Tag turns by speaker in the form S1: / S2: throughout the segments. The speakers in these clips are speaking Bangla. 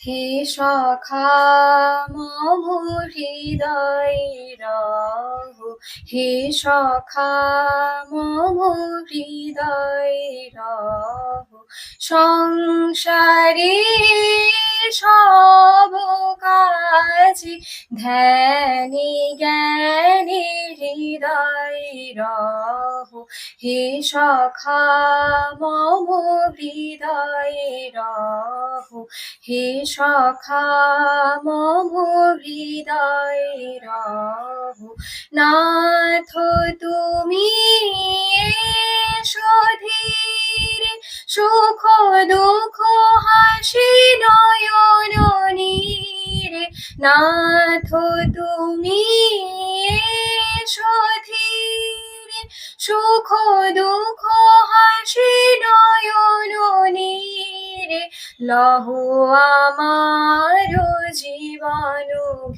S1: হে সখা মম হৃদয় রহো, হে সখা মম হৃদয় রহো। সংসারে সব কাজে ধ্যানে জ্ঞানে হৃদয় রহো, হে সখা মম হৃদয় রহো, হে সখা মম হৃদয় রহো। নাথ তুমি এসো ধীরে, সুখ দুঃখ হাসি নয়ন নীরে। নাথ তুমি এসো ধীরে, সুখ দুঃখ হাসি নয়ন নীরে। লহো আমার জীবন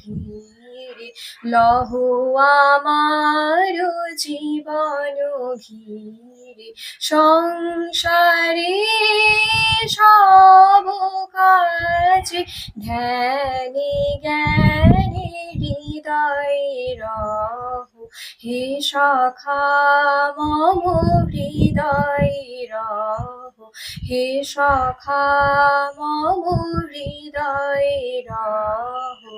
S1: ঘিরে, লহো আমার জীবন ঘিরে। সংসারে সব কাজে ধ্যানে জ্ঞানে হৃদয় রহো, হে সখা মম হৃদয় রহো, হে সখা মম হৃদয় রহো।